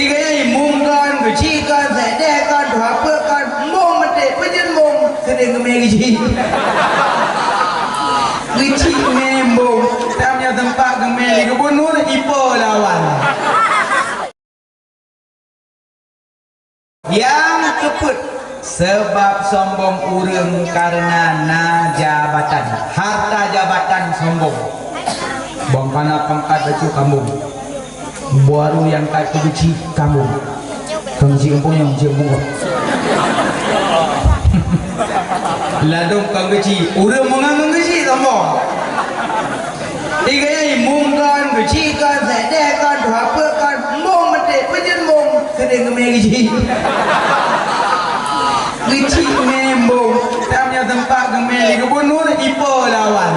Ikai mungkan, kecikan, sedekan, hapakan, mung mati, pejen mung, kena ngemeng gici. Gici membung, tamnya tempat ngemeng di kebun nur ipo lawan. Yang keput sebab sombong urang karena na jabatan, harta jabatan sombong. Bang kana pangkat baju kamu. Baru yang tak kebenci kamu kengsi empunya cik bunga ladung kengsi urang mengang kengsi sombong ikai mungkan kecikan sedekan hapakan mung mati pejen mung kena ngemeng gici gici membung tamnya tempat ngemeng di kebun nur ipo lawan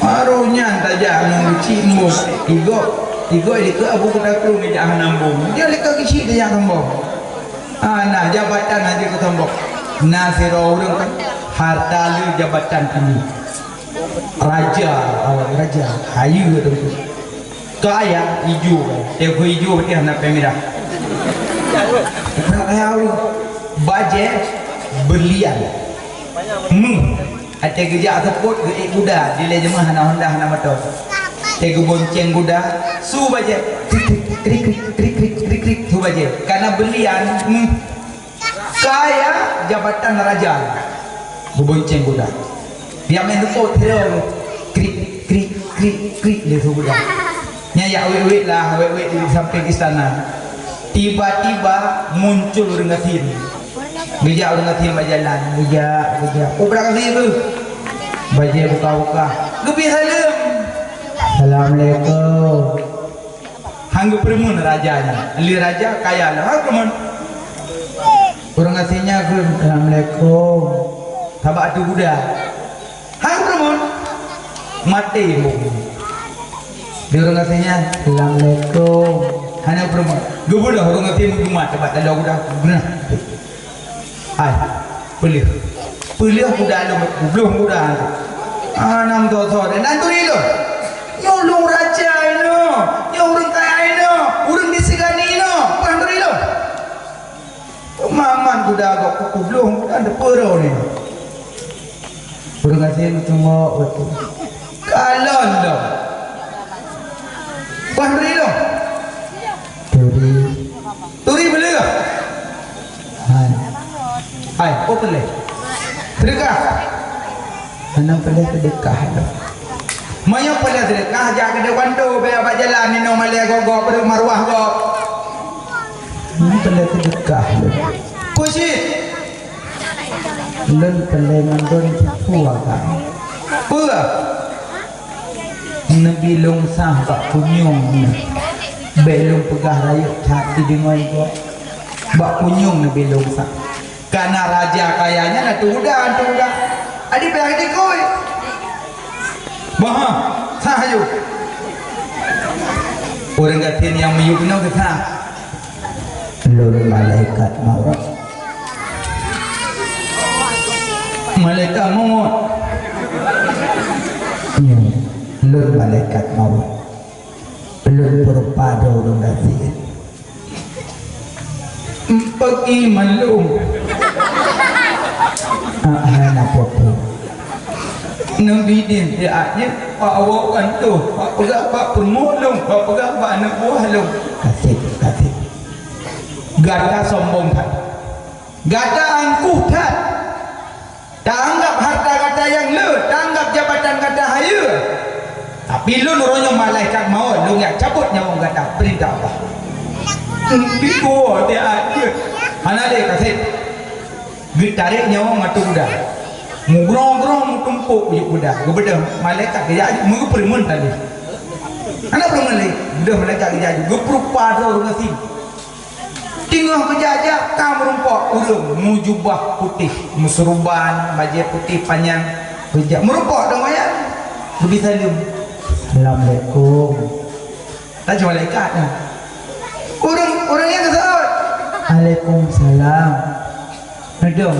marunya tajak nang gici mung Tiga itu abu kita kru ni jangan nambung. Dia leka kisi dia yang nambung. Nah jabatan nanti kita nambung. Nah si orang kan harta lu jabatan ini. Raja, awak raja, hayu tu. Kaya hijau, teko hijau berarti anak pemerah. Kaya orang bajet berlian. Ada kerja ataupun ke kuda di lejemah anak Honda anak motor. Tegu bonceng kuda su baje krik krik krik krik krik krik su baje karena belian kaya jabatan raja bonceng kuda dia main tu terus krik krik krik krik le su kuda nyak wet lah wet sampai ke sana tiba-tiba muncul orang ngatin bijak orang ngatin berjalan bijak oh berapa kali tu baje buka-buka lebih salam Assalamualaikum. Hanggu permun rajanya. Ali raja kaya lah. Hanggu permun. Orang aslinya ke Assalamualaikum. Tabak tu kuda. Hanggu permun. Mati mung. Dia orang aslinya Assalamualaikum. Hanggu permun. Gue dah orang aslinya mung tabak tanda kuda. Benar. Hai. Pelih. Pelih kuda lu. Belum kuda. Nam tu dan nanti lu. Nyolong raja ini, nyolong kaya ini, urang disegani ini, pandai lo. Maman kuda agak kuku belum, kuda ada perau ni. Urang kasih cuma waktu. Kalon lo, pandai lo. Turi beli lo. Hai, apa beli? Sedekah. Anak beli sedekah lo. Maya pada sedekah jak ke dewanto be abak jalan ni no malia gogok pada marwah gok. Ni pada sedekah lu. Kusit. Lun pelai mandon puak kan. Puak. Nabi long sah bak punyung. Belum pegah rayuk hati dengan gok. Bak punyung nabi long sah. Karena raja kayanya lah tu udah. Adik payah dikoi. Wah, sahayu. Orang gatin yang meyukno ke sah. Lul malaikat maut. Malaikat maut. Lul malaikat maut. Lul berpada orang gatin. Pergi malum. Hana popo. Nabi din dia pak awak kan tu pak pegang pak permulung pak pegang pak anak buah long kasih gada sombong tak gada angkuh tak anggap harta kata yang le anggap jabatan kata haya tapi lu nuronyo malaikat maut lu yang cabut nyawa gada perintah apa biko dia ada mana dia kasih gitarik nyawa ngatu udah mugrong tumpuk punya kuda kebedah malaikat dia aja mu perimun tadi anak belum lagi dah malaikat dia aja geperupa do ngasi tinggal penjajah kam rumpok urung mu jubah putih musuruban baju putih panjang pejak merumpok dong ya lebih salim Assalamualaikum tak cuma malaikat nah orang yang kesal Waalaikumsalam dong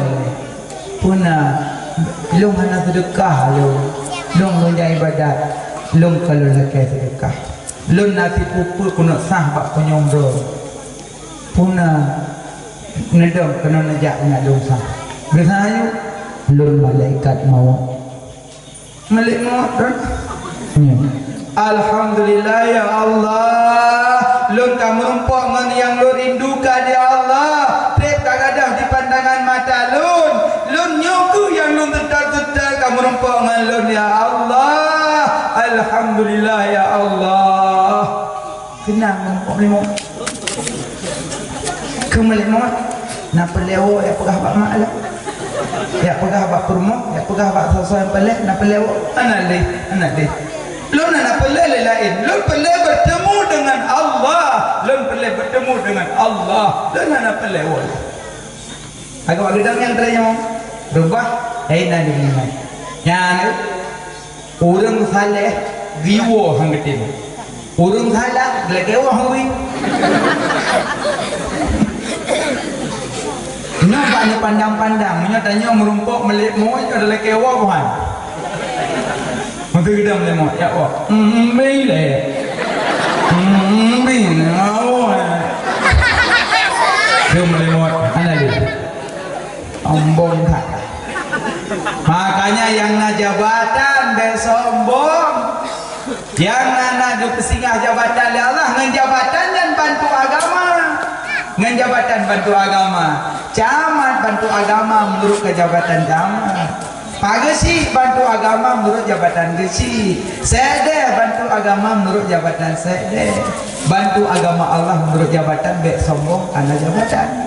punah long hana sedekah long long ibadat long kalau nak sedekah lun nasi pupu kuna sah bak penyomro puna ngedom kena nejak nak dosa gesayu lun malaikat maut dan alhamdulillah ya Allah lun kamu rumpok ngan yang lun rindukan ya Allah trip kagadah di pandangan mata lun nyuku yang lun tetal kamu rumpok ngan lun ya Allah alhamdulillah ya Allah tenang rumpok limau kemelimau nak pelewo ya pegah bak mak lah ya pegah bak perumah ya pegah bak sesuai yang pelek nak pelewo anak deh lun nak pelek lain lun pelek bertemu dengan Allah lun pelek bertemu dengan Allah lun nak pelewo agak gedang yang ternyata rubah nanti ini yang orang saleh giwo hang getin orang salah gelekewa hang wi nyobanya pandang-pandang tanya merumpok melik moy adalah kewa bukan mesti kita melik moy ya Allah bila dia melik moy anak dia sombong tak makanya yang nak jabatan besombong yang nak pesingah jabatan ya Allah dengan jabatan dan bantu agama dengan jabatan bantu agama camat bantu agama menurut kejabatan camat pagesi bantu agama menurut jabatan gesi sede bantu agama menurut jabatan sede bantu agama Allah menurut jabatan bek sombong anak jabatan